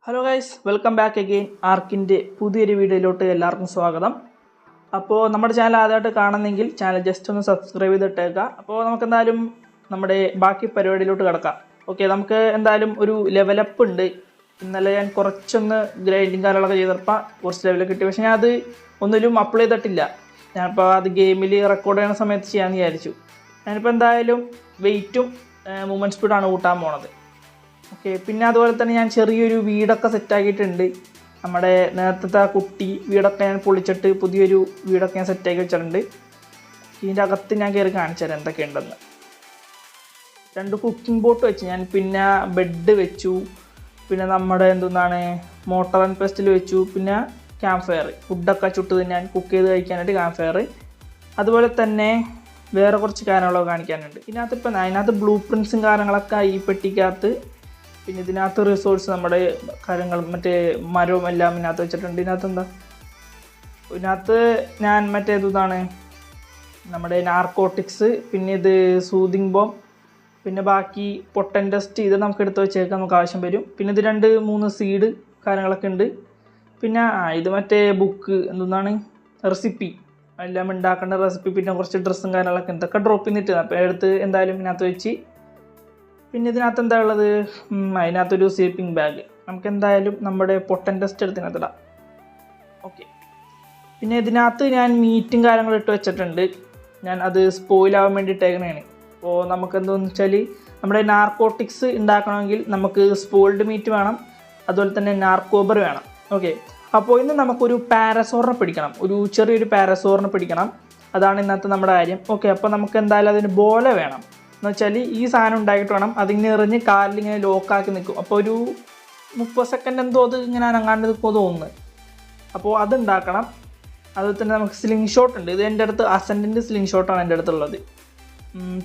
Hello guys, welcome back again. ആർക്കിൻ്റെ പുതിയൊരു വീഡിയോയിലോട്ട് എല്ലാവർക്കും സ്വാഗതം. അപ്പോൾ നമ്മുടെ ചാനൽ ആദ്യമായിട്ട് കാണുന്നെങ്കിൽ ചാനൽ ജസ്റ്റ് ഒന്ന് സബ്സ്ക്രൈബ് ചെയ്തിട്ടേക്കുക. അപ്പോൾ നമുക്ക് എന്തായാലും നമ്മുടെ ബാക്കി പരിപാടിയിലോട്ട് കിടക്കാം. ഓക്കെ, നമുക്ക് എന്തായാലും ഒരു ലെവലപ്പ് ഉണ്ട്. ഇന്നലെ ഞാൻ കുറച്ചൊന്ന് ഗ്രൈൻഡിങ് കാര്യങ്ങളൊക്കെ ചെയ്തപ്പോൾ കുറച്ച് ലെവലൊക്കെ കിട്ടി. പക്ഷേ ഞാൻ അത് ഒന്നിലും അപ്ലൈ ചെയ്തിട്ടില്ല. ഞാനിപ്പോൾ അത് ഗെയിമിൽ റെക്കോർഡ് ചെയ്യുന്ന സമയത്ത് ചെയ്യാമെന്ന് വിചാരിച്ചു. ഞാനിപ്പോൾ എന്തായാലും വെയിറ്റും മൂവ്മെൻറ്റ് സ്പീഡാണ് കൂട്ടാൻ പോണത്. ഓക്കെ, പിന്നെ അതുപോലെ തന്നെ ഞാൻ ചെറിയൊരു വീടൊക്കെ സെറ്റാക്കിയിട്ടുണ്ട്. നമ്മുടെ നേരത്തെ കുട്ടി വീടൊക്കെ ഞാൻ പൊളിച്ചിട്ട് പുതിയൊരു വീടൊക്കെ ഞാൻ സെറ്റാക്കി വെച്ചിട്ടുണ്ട്. ഇതിൻ്റെ അകത്ത് ഞാൻ കയറി കാണിച്ചു തരാം എന്തൊക്കെ ഉണ്ടെന്ന്. 2 കുക്കിംഗ് ബോട്ട് വെച്ച് ഞാൻ, പിന്നെ ബെഡ് വെച്ചു, പിന്നെ നമ്മുടെ മോട്ടർ ആൻഡ് പെസ്റ്റിൽ വെച്ചു, പിന്നെ ക്യാമ്പ് ഫയർ, ഫുഡൊക്കെ ചുട്ട് ഞാൻ കുക്ക് ചെയ്ത് കഴിക്കാനായിട്ട് ക്യാമ്പ് ഫയർ. അതുപോലെ തന്നെ വേറെ കുറച്ച് കാര്യങ്ങളൊക്കെ കാണിക്കാനുണ്ട്. അതിനകത്ത് ബ്ലൂ പ്രിൻസും കാര്യങ്ങളൊക്കെ ഈ പെട്ടിക്കകത്ത്. പിന്നെ ഇതിനകത്ത് റിസോഴ്സ് നമ്മുടെ കാര്യങ്ങൾ മറ്റേ മരവും എല്ലാം ഇതിനകത്ത് വെച്ചിട്ടുണ്ട്. ഇതിനകത്ത് ഞാൻ നമ്മുടെ നാർക്കോട്ടിക്സ്, പിന്നെ ഇത് സൂതിങ് ബോം, പിന്നെ ബാക്കി പൊട്ടൻ ടെസ്റ്റ് ഇത് നമുക്ക് എടുത്ത് വെച്ചേക്കാൻ നമുക്ക് ആവശ്യം വരും. പിന്നെ ഇത് 2-3 സീഡ് കാര്യങ്ങളൊക്കെ ഉണ്ട്. പിന്നെ ഇത് മറ്റേ ബുക്ക് റെസിപ്പി, എല്ലാം ഉണ്ടാക്കേണ്ട റെസിപ്പി, പിന്നെ കുറച്ച് ഡ്രസ്സും കാര്യങ്ങളൊക്കെ എന്തൊക്കെ ഡ്രോപ്പ് ചെയ്തിട്ട് അപ്പോൾ എടുത്ത് എന്തായാലും ഇതിനകത്ത് വെച്ച്. പിന്നെ ഇതിനകത്ത് എന്താ ഉള്ളത്, അതിനകത്തൊരു സ്ലീപ്പിംഗ് ബാഗ്. നമുക്ക് എന്തായാലും നമ്മുടെ പൊട്ടൻ ടെസ്റ്റ് എടുത്തിനകത്തിടാം. ഓക്കെ, പിന്നെ ഇതിനകത്ത് ഞാൻ മീറ്റും കാര്യങ്ങളും ഇട്ട് വെച്ചിട്ടുണ്ട്. ഞാൻ അത് സ്പോയിലാവാൻ വേണ്ടി ഇട്ടേക്കണതാണ്. അപ്പോൾ നമുക്ക് എന്താണെന്ന് വെച്ചാൽ നമ്മുടെ നാർക്കോട്ടിക്സ് ഉണ്ടാക്കണമെങ്കിൽ നമുക്ക് സ്പോയിൽഡ് മീറ്റ് വേണം, അതുപോലെ തന്നെ നാർക്കോബർ വേണം. ഓക്കെ, അപ്പോൾ ഇന്ന് നമുക്കൊരു പാരസോറിനെ പിടിക്കണം, ഒരു ചെറിയൊരു പാരസോറിനെ പിടിക്കണം. അതാണ് ഇന്നത്തെ നമ്മുടെ കാര്യം. ഓക്കെ, അപ്പോൾ നമുക്ക് എന്തായാലും അതിന് ബോല വേണം. എന്ന് വെച്ചാൽ ഈ സാധനം ഉണ്ടാക്കിയിട്ട് വേണം അതിങ്ങനെ എറിഞ്ഞ് കാലിലിങ്ങനെ ലോക്കാക്കി നിൽക്കും. അപ്പോൾ ഒരു 30 സെക്കൻഡ് എന്തോ അത് ഇങ്ങനെ അനങ്ങാണ്ട് നിൽക്കുമോ തോന്നുന്നു. അപ്പോൾ അതുണ്ടാക്കണം. അതുപോലെ തന്നെ നമുക്ക് സ്ലിംഗ് ഷോട്ട് ഉണ്ട്. ഇത് എൻ്റെ അടുത്ത് അസെൻറ്റിൻ്റെ സ്ലിംഗ് ഷോട്ടാണ് എൻ്റെ അടുത്തുള്ളത്.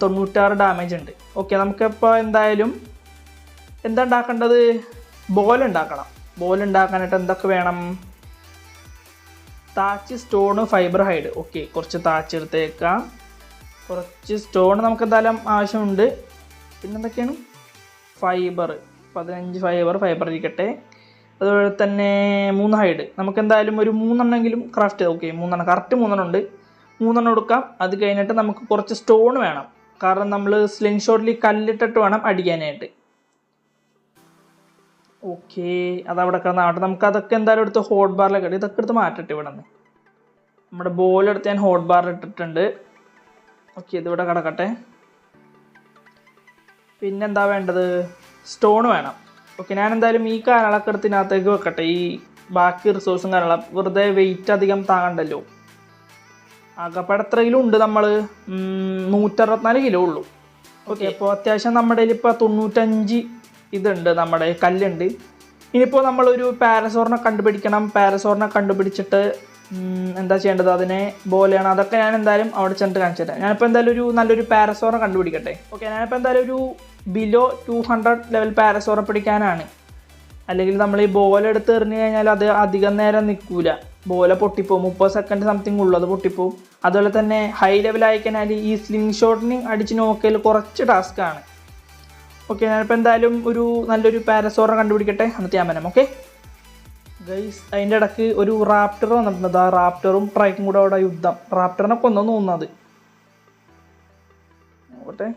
96 ഡാമേജ് ഉണ്ട്. ഓക്കെ, നമുക്കിപ്പോൾ എന്തായാലും എന്താ ഉണ്ടാക്കേണ്ടത്, ബോൽ ഉണ്ടാക്കണം. ബോൽ ഉണ്ടാക്കാനായിട്ട് എന്തൊക്കെ വേണം, Thich, stone, fibre, hide. Okay, കുറച്ച് താച്ച് എടുത്തേക്കാം, കുറച്ച് സ്റ്റോൺ നമുക്ക് എന്തായാലും ആവശ്യമുണ്ട്. പിന്നെന്തൊക്കെയാണ്, ഫൈബർ, 15 ഫൈബർ ഇരിക്കട്ടെ. അതുപോലെ തന്നെ 3 ഹൈഡ്. നമുക്ക് എന്തായാലും ഒരു 3 എണ്ണമെങ്കിലും ക്രാഫ്റ്റ് ചെയ്ത്. ഓക്കെ, 3 എണ്ണം, കറക്റ്റ് 3 എണ്ണം ഉണ്ട്. 3 എണ്ണം എടുക്കാം. അത് കഴിഞ്ഞിട്ട് നമുക്ക് കുറച്ച് സ്റ്റോൺ വേണം, കാരണം നമ്മൾ സ്ലിംഗ് ഷോട്ടിൽ കല്ലിട്ടിട്ട് വേണം അടിക്കാനായിട്ട്. ഓക്കെ, അതവിടെ കിടന്നാവട്ടെ. നമുക്ക് അതൊക്കെ എന്തായാലും എടുത്ത് ഹോട്ട് ബാറിലൊക്കെ ഇട്ട് ഇതൊക്കെ എടുത്ത് മാറ്റട്ടെ. ഇവിടെ നിന്ന് നമ്മുടെ ബോളെടുത്ത് ഞാൻ ഹോട്ട് ബാറിൽ ഇട്ടിട്ടുണ്ട്. ഓക്കെ, ഇതിവിടെ കിടക്കട്ടെ. പിന്നെന്താ വേണ്ടത്, സ്റ്റോൺ വേണം. ഓക്കെ, ഞാൻ എന്തായാലും ഈ കാര്യങ്ങളൊക്കെ എടുത്ത് ഇതിനകത്തേക്ക് വെക്കട്ടെ. ഈ ബാക്കി റിസോഴ്സും കാര്യങ്ങളും വെറുതെ വെയിറ്റ് അധികം താങ്ങണ്ടല്ലോ. ആകപ്പാടെ എത്ര കിലോ ഉണ്ട്, നമ്മൾ 164 കിലോ ഉള്ളൂ. ഓക്കെ, അപ്പോൾ അത്യാവശ്യം നമ്മുടെ കയ്യിൽ ഇപ്പോൾ 95 ഇതുണ്ട്, നമ്മുടെ കല്ലുണ്ട്. ഇനിയിപ്പോൾ നമ്മളൊരു പാരസോറിനെ കണ്ടുപിടിക്കണം. പാരസോറിനെ കണ്ടുപിടിച്ചിട്ട് എന്താ ചെയ്യേണ്ടത്, അതിനെ ബോലെയാണ്. അതൊക്കെ ഞാൻ എന്തായാലും അവിടെ ചെന്നിട്ട് കാണിച്ചു തരാം. ഞാനിപ്പോൾ എന്തായാലും ഒരു നല്ലൊരു പാരസോറിനെ കണ്ടുപിടിക്കട്ടെ. ഓക്കെ, ഞാനിപ്പോൾ എന്തായാലും ഒരു ബിലോ 200 ലെവൽ പാരസോറിനെ പിടിക്കാനാണ്. അല്ലെങ്കിൽ നമ്മൾ ഈ ബോലെടുത്ത് എറിഞ്ഞു കഴിഞ്ഞാൽ അത് അധികം നേരം നിൽക്കൂല, ബോല പൊട്ടിപ്പോവും. 30 സെക്കൻഡ് സംതിങ് ഉള്ളത് പൊട്ടിപ്പോവും. അതുപോലെ തന്നെ ഹൈ ലെവൽ ആയിക്കഴിഞ്ഞാൽ ഈ സ്ലിംഗ് ഷോട്ടിന് അടിച്ച് നോക്കിയാൽ കുറച്ച് ടാസ്ക്കാണ്. ഓക്കെ, ഞാനിപ്പോൾ എന്തായാലും ഒരു നല്ലൊരു പാരസോറിനെ കണ്ടുപിടിക്കട്ടെ, എന്നിട്ട് ഞാൻ വരാം. ഓക്കെ ഗൈസ്, അതിൻ്റെ ഇടയ്ക്ക് ഒരു റാപ്റ്റർ വന്നിട്ടുണ്ട്. ആ റാപ്റ്ററും ട്രൈക്കും കൂടെ അവിടെ യുദ്ധം. റാപ്റ്ററിനെ കൊന്നു തോന്നുന്നത്. ഓട്ടെ,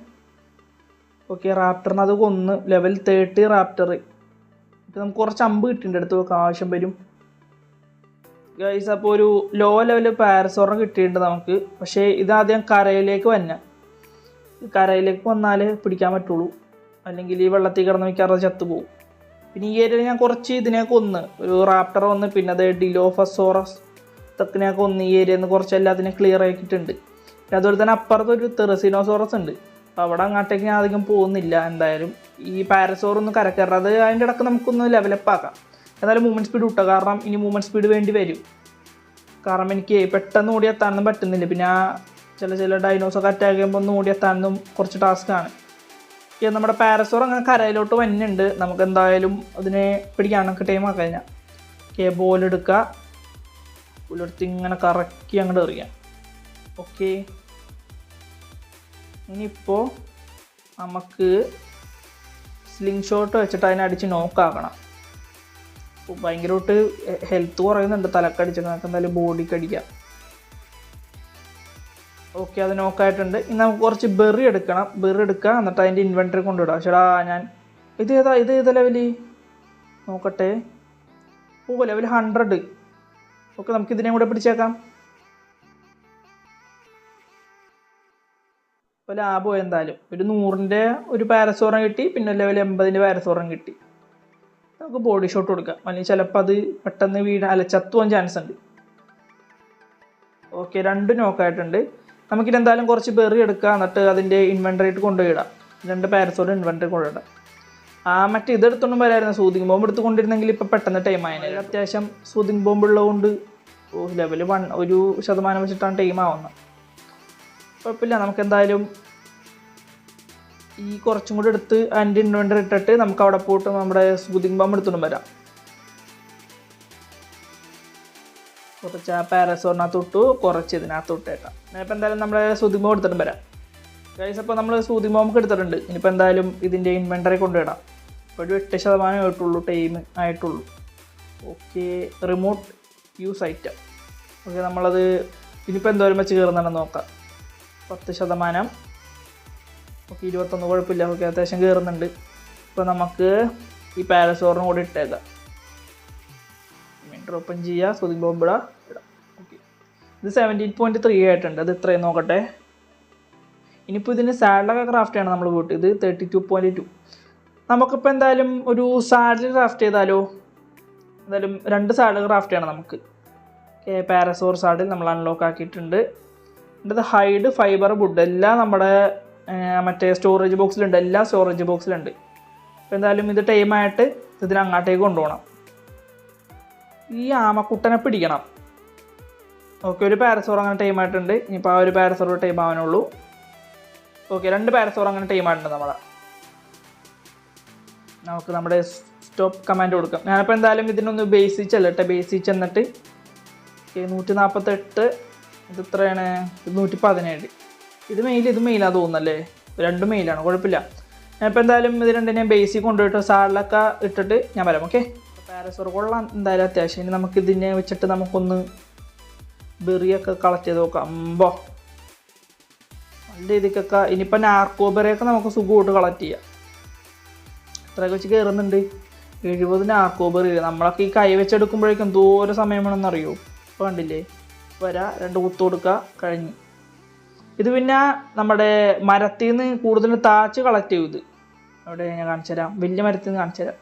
ഓക്കെ, റാപ്റ്ററിനെ അത് കൊന്ന്. Level 30 Raptor. ഇപ്പം നമുക്ക് കുറച്ച് അമ്പ് കിട്ടിയിട്ടുണ്ട്, അടുത്ത് നമുക്ക് ആവശ്യം വരും ഗൈസ്. അപ്പോൾ ഒരു ലോ ലെവൽ പാരസോറിനെ കിട്ടിയിട്ടുണ്ട് നമുക്ക്. പക്ഷേ ഇതാദ്യം കരയിലേക്ക് കരയിലേക്ക് വന്നാലേ പിടിക്കാൻ പറ്റുള്ളൂ, അല്ലെങ്കിൽ ഈ വെള്ളത്തിൽ കിടന്ന് മിക്കാറ് ചത്തുപോകും. പിന്നെ ഈ ഏരിയയിൽ ഞാൻ കുറച്ച് ഇതിനെ കൊന്ന്, ഒരു റാപ്റ്റർ വന്ന്, പിന്നെ അത് ഡിലോഫസോറസ് ഇതൊക്കെ ഞാൻ കൊന്ന്. ഈ ഏരിയയിൽ നിന്ന് കുറച്ച് എല്ലാത്തിനും ക്ലിയർ ആക്കിയിട്ടുണ്ട്. പിന്നെ അതുപോലെ തന്നെ അപ്പുറത്ത് ഒരു തെറസിനോസോറസ് ഉണ്ട്. അപ്പോൾ അവിടെ അങ്ങോട്ടേക്ക് ഞാൻ അധികം പോകുന്നില്ല. എന്തായാലും ഈ പാരസോറൊന്ന് കരക്കയറാം. അത് അതിൻ്റെ ഇടയ്ക്ക് നമുക്കൊന്ന് ലെവലപ്പ് ആക്കാം. എന്നാലും മൂവ്മെൻറ്റ് സ്പീഡ് കിട്ടുക, കാരണം ഇനി മൂവ്മെൻറ്റ് സ്പീഡ് വേണ്ടി വരും. കാരണം എനിക്ക് പെട്ടെന്ന് ഓടിയെത്താനൊന്നും പറ്റുന്നില്ല. പിന്നെ ചില ഡൈനോസൊക്കെ അറ്റാക്ക് ചെയ്യുമ്പോൾ ഒന്ന് ഓടിയെത്താനൊന്നും കുറച്ച് ടാസ്ക്കാണ്. നമ്മുടെ പാരസോർ അങ്ങനെ കരയിലോട്ട് വന്നുണ്ട്. നമുക്ക് എന്തായാലും അതിനെ പിടിക്കാനൊക്കെ ടൈം ആക്കി കഴിഞ്ഞാൽ ബോലെടുക്കുക, ബോലെടുത്ത് ഇങ്ങനെ കറക്കി അങ്ങോട്ട് എറിയാം. ഓക്കെ, ഇനിയിപ്പോൾ നമുക്ക് സ്ലിംഗ് ഷോട്ട് വെച്ചിട്ട് അതിനെ അടിച്ച് നോക്കാക്കണം. ഭയങ്കരമായിട്ട് ഹെൽത്ത് കുറയുന്നുണ്ട് തലക്കടിച്ചൊക്കെ. നമുക്ക് എന്തായാലും ബോഡിക്ക് അടിക്കാം. ഓക്കെ, അത് നോക്കായിട്ടുണ്ട്. ഇനി നമുക്ക് കുറച്ച് ബെറി എടുക്കണം. ബെറി എടുക്കുക, എന്നിട്ട് അതിൻ്റെ ഇൻവെൻറ്ററി കൊണ്ടുവിടാം. ചേടാ ഞാൻ ഇത് ഏതാ ലെവല് നോക്കട്ടെ. ലെവൽ 100. ഓക്കെ, നമുക്ക് ഇതിനെയും കൂടെ പിടിച്ചേക്കാം. ഇപ്പോൾ ലാഭം എന്തായാലും ഒരു 100ൻ്റെ ഒരു പാരസോറം കിട്ടി, പിന്നെ ലെവൽ 80ൻ്റെ പാരസോറം കിട്ടി. നമുക്ക് ബോഡി ഷോട്ട് കൊടുക്കാം, അല്ലെങ്കിൽ ചിലപ്പോൾ അത് പെട്ടെന്ന് ചത്തുവാൻ ചാൻസ് ഉണ്ട്. ഓക്കെ, 2 നോക്കായിട്ടുണ്ട്. നമുക്കിതെന്തായാലും കുറച്ച് ബെറി എടുക്കുക, എന്നിട്ട് അതിൻ്റെ ഇൻവെൻറ്ററിയിട്ട് കൊണ്ടുപോയിടാം. 2 പാരസോറ് ഇൻവെൻറ്ററി കൊണ്ടുപോയിടാം. മറ്റേ ഇതെടുത്തൊന്നും വരായിരുന്നു. സൂതിങ് ബോംബ് എടുത്തുകൊണ്ടിരുന്നെങ്കിൽ ഇപ്പോൾ പെട്ടെന്ന് ടൈം ആയതിന്. അത്യാവശ്യം സൂതിങ് ബോംബ് ഉള്ളതുകൊണ്ട് ലെവൽ 1% വെച്ചിട്ടാണ് ടൈം ആവുന്നത്. കുഴപ്പമില്ല. നമുക്കെന്തായാലും ഈ കുറച്ചും കൂടി എടുത്ത് അതിൻ്റെ ഇൻവെൻറ്ററി ഇട്ടിട്ട് നമുക്ക് അവിടെ പോയിട്ട് നമ്മുടെ സൂതിങ് ബോംബ് എടുത്തുകൊണ്ടും വരാം. കുറച്ച് ആ പാരസോറിനകത്തോട്ട് കുറച്ച് ഇതിനകത്തോട്ട് ഇട്ടേക്കാം. ഇനിയിപ്പോൾ എന്തായാലും നമ്മുടെ സൂതിങ് ബോംബ് എടുത്തിട്ടും വരാം ഗൈസ്. അപ്പോൾ നമ്മൾ സൂതിങ് ബോംബ് എടുത്തിട്ടുണ്ട്. ഇനിയിപ്പോൾ എന്തായാലും ഇതിൻ്റെ ഇൻവെൻറ്ററി കൊണ്ടുവിടാം. ഇപ്പോൾ ഒരു 8% ആയിട്ടുള്ളൂ ടൈം ആയിട്ടുള്ളൂ. Okay, remote use item. Okay, നമ്മളത് ഇനിയിപ്പോൾ എന്തോരം വെച്ച് കയറുന്നുണ്ടെന്ന് നോക്കാം. 10%. ഓക്കെ, 21 കുഴപ്പമില്ല. ഓക്കെ, അത്യാവശ്യം കയറുന്നുണ്ട്. ഇപ്പോൾ നമുക്ക് ഈ പാരസോറിനും കൂടി ഇട്ടേക്കാം. ഓപ്പൺ ചെയ്യുക, സൂതിങ് ബോംബ് ഇടാം. ഓക്കെ, ഇത് 17.3 ആയിട്ടുണ്ട്. അത് ഇത്രയും നോക്കട്ടെ. ഇനിയിപ്പോൾ ഇതിന് സാഡിലൊക്കെ ക്രാഫ്റ്റ് ചെയ്യണം നമ്മൾ പോയിട്ട്. ഇത് 32.2. നമുക്കിപ്പോൾ എന്തായാലും ഒരു സാഡിൽ ക്രാഫ്റ്റ് ചെയ്താലോ? എന്തായാലും 2 സാഡിൽ ക്രാഫ്റ്റ് ചെയ്യണം നമുക്ക്. പാരസോർ സാഡിൽ നമ്മൾ അൺലോക്ക് ആക്കിയിട്ടുണ്ട്. ഇത് ഹൈഡ്, ഫൈബർ, വുഡ് എല്ലാം നമ്മുടെ മറ്റേ സ്റ്റോറേജ് ബോക്സിലുണ്ട്. എല്ലാ സ്റ്റോറേജ് ബോക്സിലുണ്ട്. അപ്പോൾ എന്തായാലും ഇത് ടൈമായിട്ട് ഇതിനങ്ങോട്ടേക്ക് കൊണ്ടുപോകണം. ഈ ആമക്കുട്ടനെ പിടിക്കണം. ഓക്കെ, ഒരു പാരസോർ അങ്ങനെ ടൈമായിട്ടുണ്ട്. ഇനിയിപ്പോൾ ആ ഒരു പാരസോർ ടൈം ആവാനുള്ളൂ. ഓക്കെ, 2 പാരസോർ അങ്ങനെ ടൈമായിട്ടുണ്ട് നമ്മളെ. നമുക്ക് നമ്മുടെ സ്റ്റോപ്പ് കമാൻഡ് കൊടുക്കാം. ഞാനിപ്പോൾ എന്തായാലും ഇതിനൊന്ന് ബേസിൽ ചെല്ലട്ടെ. ബേസിൽ ചെന്നിട്ട് 148. ഇത് എത്രയാണ്? 117. ഇത് മെയിലാണ് തോന്നുന്നല്ലേ? 2 മെയിലാണ്. കുഴപ്പമില്ല. ഞാനിപ്പോൾ എന്തായാലും ഇത് 2നെയും ബേസിൽ കൊണ്ടുപോയിട്ട് സാഡിലൊക്കെ ഇട്ടിട്ട് ഞാൻ വരാം. ഓക്കെ, പാരസോർ കൊള്ളാം എന്തായാലും അത്യാവശ്യം. ഇനി നമുക്ക് ഇതിനെ വെച്ചിട്ട് നമുക്കൊന്ന് ബെറിയൊക്കെ കളക്ട് ചെയ്ത് നോക്കാം. നല്ല രീതിക്കൊക്കെ. ഇനിയിപ്പോൾ നാർക്കോബെറിയൊക്കെ നമുക്ക് സുഖമായിട്ട് കളക്ട് ചെയ്യാം. എത്രയൊക്കെ വെച്ച് കയറുന്നുണ്ട്? 70 നാർക്കോബെറി. നമ്മളൊക്കെ ഈ കൈ വെച്ചെടുക്കുമ്പോഴേക്കും എന്തോരം സമയം വേണമെന്നറിയോ? ഇപ്പോൾ കണ്ടില്ലേ? വരാ 2 കുത്തു കൊടുക്കുക, കഴിഞ്ഞ്. ഇത് പിന്നെ നമ്മുടെ മരത്തിൽ നിന്ന് കൂടുതൽ താച്ച് കളക്ട് ചെയ്യും. ഇത് അവിടെ ഞാൻ കാണിച്ചു തരാം. വലിയ മരത്തിൽ നിന്ന് കാണിച്ചു തരാം.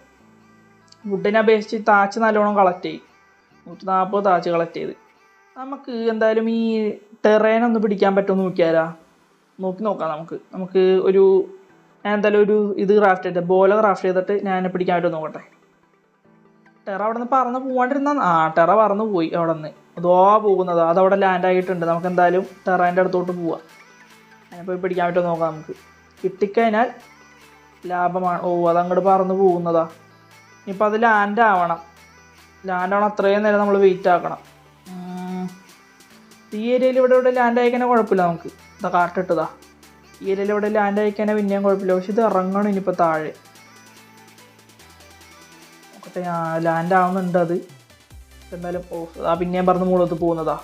വുഡിനെ അപേക്ഷിച്ച് താച്ച് നല്ലോണം കളക്ട് ചെയ്യും. 140 താച്ച് കളക്ട് ചെയ്ത്. നമുക്ക് എന്തായാലും ഈ ടെറേനൊന്ന് പിടിക്കാൻ പറ്റുമെന്ന് നോക്കാം. നമുക്ക് ഒരു ഞാൻ എന്തായാലും ഒരു ഇത് ക്രാഫ്റ്റ് ചെയ്തിട്ട് ബോല ക്രാഫ്റ്റ് ചെയ്തിട്ട് ഞാൻ പിടിക്കാൻ പറ്റുമോ നോക്കട്ടെ. ടെറ അവിടെ നിന്ന് പറന്ന് പോകാണ്ടിരുന്ന ടെറ പറന്ന് പോയി. അവിടെ നിന്ന് അതോ പോകുന്നതാ. അതവിടെ ലാൻഡ് ആയിട്ടുണ്ട്. നമുക്ക് എന്തായാലും ടെറേൻ്റെ അടുത്തോട്ട് പോവാം. അതിനെ പോയി പിടിക്കാൻ പറ്റുമോ നോക്കാം. നമുക്ക് കിട്ടിക്കഴിഞ്ഞാൽ ലാഭമാണ്. അതങ്ങോട്ട് പറന്ന് പോകുന്നതാ. ഇനിയിപ്പോൾ അത് ലാൻഡ് ആവണം. അത്രയും നേരം നമ്മൾ വെയിറ്റ് ആക്കണം. ഈ ഏരിയയിൽ ഇവിടെ ലാൻഡ് ആയിക്കഴിഞ്ഞാൽ കുഴപ്പമില്ല. നമുക്ക് ഇതാ കാട്ടിട്ടതാ. ഈ ഏരിയയിൽ ഇവിടെ ലാൻഡ് ആയിക്കഴിഞ്ഞാൽ പിന്നെയും കുഴപ്പമില്ല. പക്ഷെ ഇത് ഇറങ്ങണം ഇനിയിപ്പോൾ താഴെ. നോക്കട്ടെ, ലാൻഡ് ആവുന്നുണ്ട് അത്. എന്തായാലും പിന്നെയും പറഞ്ഞ് മുകളത്ത് പോകുന്നതാ.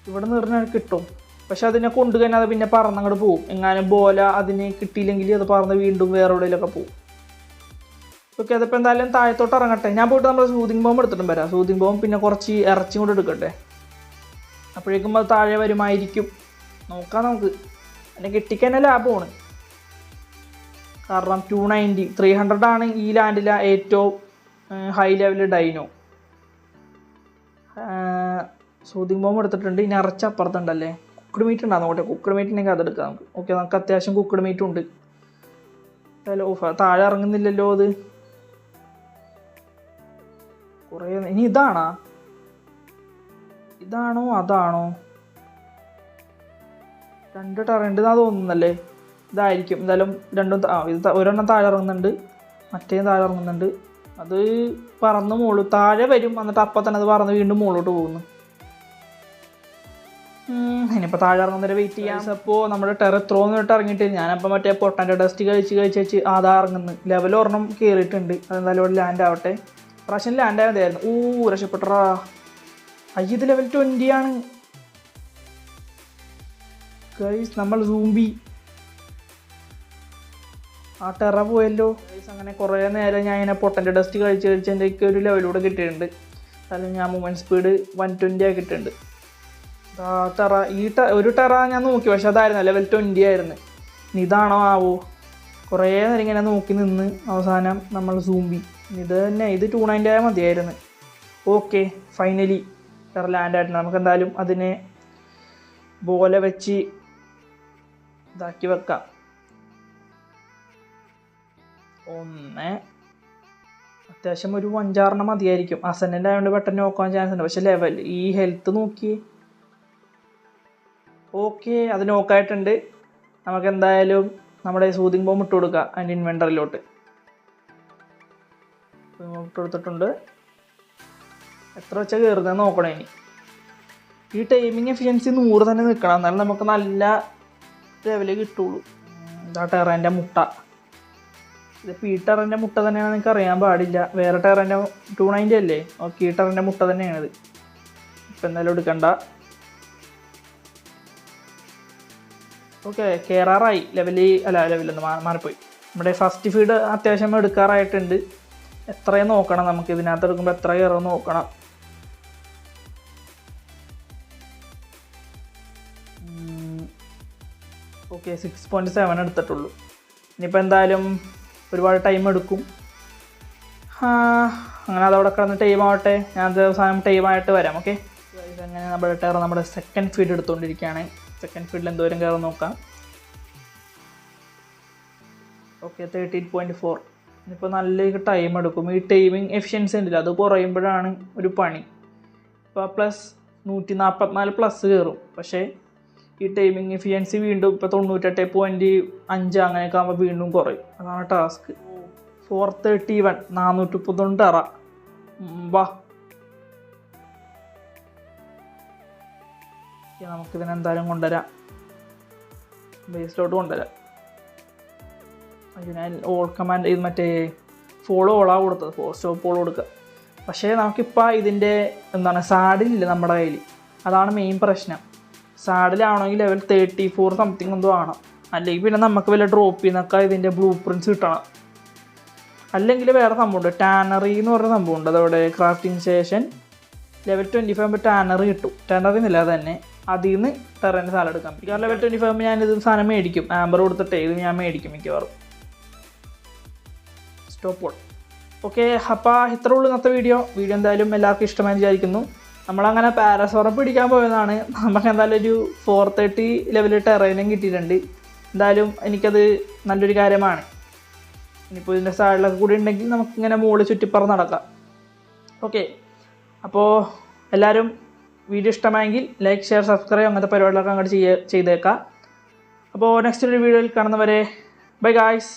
ഇവിടെ നിന്ന് പറഞ്ഞാൽ കിട്ടും. പക്ഷെ അതിനെ കൊണ്ടു കഴിഞ്ഞാൽ അത് പിന്നെ പറന്നങ്ങോട്ട് പോകും. എങ്ങാനും ബോല അതിന് കിട്ടിയില്ലെങ്കിൽ അത് പറന്ന് വീണ്ടും വേറെ എവിടെയെങ്കിലൊക്കെ പോകും. ഓക്കെ, അതിപ്പോൾ എന്തായാലും താഴത്തോട്ട് ഇറങ്ങട്ടെ. ഞാൻ പോയിട്ട് നമ്മൾ സൂതിങ് ബോംബ് എടുത്തിട്ടും വരാം. സൂതിങ് ബോംബ് പിന്നെ കുറച്ച് ഇറച്ചിയും കൂടെ എടുക്കട്ടെ. അപ്പോഴേക്കും അത് താഴെ വരുമായിരിക്കും. നോക്കാം നമുക്ക്. അതിനെ കിട്ടിക്കഴിഞ്ഞാൽ ലാഭമാണ്. കാരണം 290 300 ആണ് ഈ ലാൻഡിലെ ഏറ്റവും high level dino. Soothing bomb എടുത്തിട്ടുണ്ട്. ഇനി ഇറച്ചി അപ്പുറത്തുണ്ടല്ലേ? കുക്കഡ് മീറ്റ് ഉണ്ടാകും. നോക്കട്ടെ, കുക്കഡ് മീറ്റ് ഉണ്ടെങ്കിൽ അതെടുക്കാം നമുക്ക്. ഓക്കെ, നമുക്ക് അത്യാവശ്യം കുക്കഡ് മീറ്റും ഉണ്ട്. താഴെ ഇറങ്ങുന്നില്ലല്ലോ അത്. കുറേ ഇനി ഇതാണോ അതാണോ? 2 ടെറേണ്ടെന്നാ തോന്നുന്നല്ലേ? ഇതായിരിക്കും. എന്തായാലും രണ്ടും ഇത് ഒരെണ്ണം താഴെ ഇറങ്ങുന്നുണ്ട്, മറ്റേ താഴെ ഇറങ്ങുന്നുണ്ട്. അത് പറന്ന് താഴെ വരും. എന്നിട്ട് അപ്പം തന്നെ അത് പറന്ന് വീണ്ടും മുകളിലോട്ട് പോകുന്നു. ഇനിയിപ്പോൾ താഴെ ഇറങ്ങുന്നവരെ വെയിറ്റ് ചെയ്യാം. അപ്പോൾ നമ്മുടെ ടെറ എത്രോന്ന് തൊട്ട് ഇറങ്ങിയിട്ട് ഞാനപ്പോൾ മറ്റേ പൊട്ടാൻ്റെ ഡസ്റ്റ് കഴിച്ച് അതാ ഇറങ്ങുന്നു. ലെവൽ ഒരെണ്ണം കയറിയിട്ടുണ്ട്. അതെന്തായാലും ഇവിടെ ലാൻഡ് ആവട്ടെ. പ്രാവശ്യം ലാൻഡ് ആയതായിരുന്നു. രക്ഷപ്പെട്ടറാ. ഇത് ലെവൽ 20 ആണ് ഗൈസ്. നമ്മൾ സൂംബി ആ ടെറ പോയല്ലോ ഗൈസ്. അങ്ങനെ കുറേ നേരം ഞാൻ ഇങ്ങനെ പൊട്ടൻ്റെ ഡസ്റ്റ് കഴിച്ച് എൻ്റെ ഒരു ലെവലൂടെ കിട്ടിയിട്ടുണ്ട്. അല്ലെങ്കിൽ ഞാൻ മൂവ്മെൻറ്റ് സ്പീഡ് 120 ആക്കിയിട്ടുണ്ട്. ടെറ ഒരു ടെറ ഞാൻ നോക്കി, പക്ഷെ അതായിരുന്നു ലെവൽ 20 ആയിരുന്നു. ഇതാണോ ആവോ? കുറേ നേരം ഇങ്ങനെ നോക്കി നിന്ന് അവസാനം നമ്മൾ സൂംബി. ഇത് തന്നെ, ഇത് 290 ആയാൽ മതിയായിരുന്നു. ഓക്കെ, ഫൈനലി ടെറ ലാൻഡ് ആയിട്ടുണ്ട്. നമുക്ക് എന്തായാലും അതിനെ പോലെ വെച്ച് ഇതാക്കി വെക്കാം. 1 അത്യാവശ്യം ഒരു 5-6 മതിയായിരിക്കും. അസെൻഡൻ്റ് ആയതുകൊണ്ട് പെട്ടെന്ന് നോക്കാൻ ചാൻസ് ഉണ്ട്. പക്ഷെ ലെവൽ ഈ ഹെൽത്ത് നോക്കി. ഓക്കെ, അത് നോക്കായിട്ടുണ്ട്. നമുക്ക് എന്തായാലും നമ്മുടെ സൂതിങ് ബോംബ് ഇട്ട് കൊടുക്കാം അതിൻ്റെ ഇൻവെൻ്ററിലോട്ട്. ഇട്ട് കൊടുത്തിട്ടുണ്ട്. എത്ര വെച്ചാൽ കയറുന്നത് നോക്കണം. ഇനി ഈ ടൈമിങ് എഫിഷ്യൻസി 100 തന്നെ നിൽക്കണം, എന്നാലും നമുക്ക് നല്ല ലെവല് കിട്ടുള്ളൂ. ഇതാ ടെറേൻ്റെ മുട്ട. ഇതിപ്പോൾ ഈ ടെറേൻ്റെ മുട്ട തന്നെയാണെന്ന് എനിക്ക് അറിയാൻ പാടില്ല. വേറെ ടെറേൻ്റെ 290 അല്ലേ? ഓക്കെ, ഈ ടെറേൻ്റെ മുട്ട തന്നെയാണിത്. ഇപ്പം എന്തായാലും എടുക്കണ്ട. ഓക്കെ, കയറാറായി. ലെവലൊന്ന് മാറിപ്പോയി. നമ്മുടെ ഫസ്റ്റ് ഫീഡ് അത്യാവശ്യം എടുക്കാറായിട്ടുണ്ട്. എത്രയും നോക്കണം നമുക്ക്. ഇതിനകത്ത് എടുക്കുമ്പോൾ എത്ര കയറുമെന്ന് നോക്കണം. ഓക്കെ, 6.7 എടുത്തിട്ടുള്ളൂ. ഇനിയിപ്പോൾ എന്തായാലും ഒരുപാട് ടൈം എടുക്കും. അങ്ങനെ അതവിടെ കിടന്ന് ടൈം ആവട്ടെ. ഞാൻ അവസാനം ടൈമായിട്ട് വരാം. ഓക്കെ, അങ്ങനെ നമ്മുടെ സെക്കൻഡ് ഫീഡ് എടുത്തുകൊണ്ടിരിക്കുകയാണ്. സെക്കൻഡ് ഫീൽഡിൽ എന്തോരം കയറും നോക്കാം. ഓക്കെ, 13.4. ഇനിയിപ്പോൾ നല്ല ടൈം എടുക്കും. ഈ ടൈമിങ് എഫിഷ്യൻസി ഉണ്ടല്ലോ, അത് കുറയുമ്പോഴാണ് ഒരു പണി. ഇപ്പോൾ പ്ലസ് 144+ കയറും. പക്ഷേ ഈ ടൈമിങ് എഫിഷ്യൻസി വീണ്ടും ഇപ്പോൾ 98.5 അങ്ങനെയൊക്കെ ആകുമ്പോൾ വീണ്ടും കുറയും. അതാണ് ടാസ്ക്. 431 431 ടെറ. വാ, നമുക്കിതിനെന്തായാലും കൊണ്ടുവരാം. ബേസിലോട്ട് കൊണ്ടുവരാം. അതിനാൽ ഓൾ കമാൻഡ് ഇത് മറ്റേ ഫോളോ ഓളാ കൊടുത്തത്. സ്റ്റോപ്പ് ഓൾ കൊടുക്കുക. പക്ഷേ നമുക്കിപ്പോൾ ഇതിൻ്റെ സാഡിലില്ല നമ്മുടെ കയ്യിൽ. അതാണ് മെയിൻ പ്രശ്നം. സാഡിലാവണമെങ്കിൽ ലെവൽ 34 സംതിങ് എന്തോ ആണ്. അല്ലെങ്കിൽ പിന്നെ നമുക്ക് വല്ല ഡ്രോപ്പിൽ നിന്നൊക്കെ ഇതിൻ്റെ ബ്ലൂ പ്രിൻറ്റ്സ് കിട്ടണം. അല്ലെങ്കിൽ വേറെ സംഭവമുണ്ട്, ടാനറി എന്ന് പറഞ്ഞ സംഭവമുണ്ട്. അതവിടെ ക്രാഫ്റ്റിംഗ് സ്റ്റേഷൻ ലെവൽ 25 ടാനറി കിട്ടും. ടാനറി എന്നില്ല തന്നെ, അതിൽ നിന്ന് ടെറേൻ്റെ സാധനം എടുക്കാൻ പറ്റും. കാരണം ലെവൽ 25 ഞാനിത് സാധനം മേടിക്കും. ആംബർ കൊടുത്തിട്ടേ ഇത് ഞാൻ മേടിക്കും മിക്കവാറും. Stop all. ഓക്കെ, അപ്പോൾ ഇത്രേ ഉള്ളൂ ഇന്നത്തെ വീഡിയോ. എന്തായാലും എല്ലാവർക്കും ഇഷ്ടമായി വിചാരിക്കുന്നു. നമ്മളങ്ങനെ പാരസോറം പിടിക്കാൻ പോയതാണ്. നമുക്ക് എന്തായാലും ഒരു 430 ലെവൽ ടെറേനും കിട്ടിയിട്ടുണ്ട്. എന്തായാലും എനിക്കത് നല്ലൊരു കാര്യമാണ്. ഇനിയിപ്പോൾ ഇതിൻ്റെ സൈഡിലൊക്കെ കൂടി ഉണ്ടെങ്കിൽ നമുക്കിങ്ങനെ മുകളിൽ ചുറ്റിപ്പറന്ന് നടക്കാം. ഓക്കെ, അപ്പോൾ എല്ലാവരും വീഡിയോ ഇഷ്ടമായെങ്കിൽ ലൈക്ക്, ഷെയർ, സബ്സ്ക്രൈബ് അങ്ങനത്തെ പരിപാടികളൊക്കെ അങ്ങോട്ട് ചെയ്തേക്കാം. അപ്പോൾ നെക്സ്റ്റ് ഒരു വീഡിയോയിൽ കാണുന്നവരെ ബൈ ഗായ്സ്.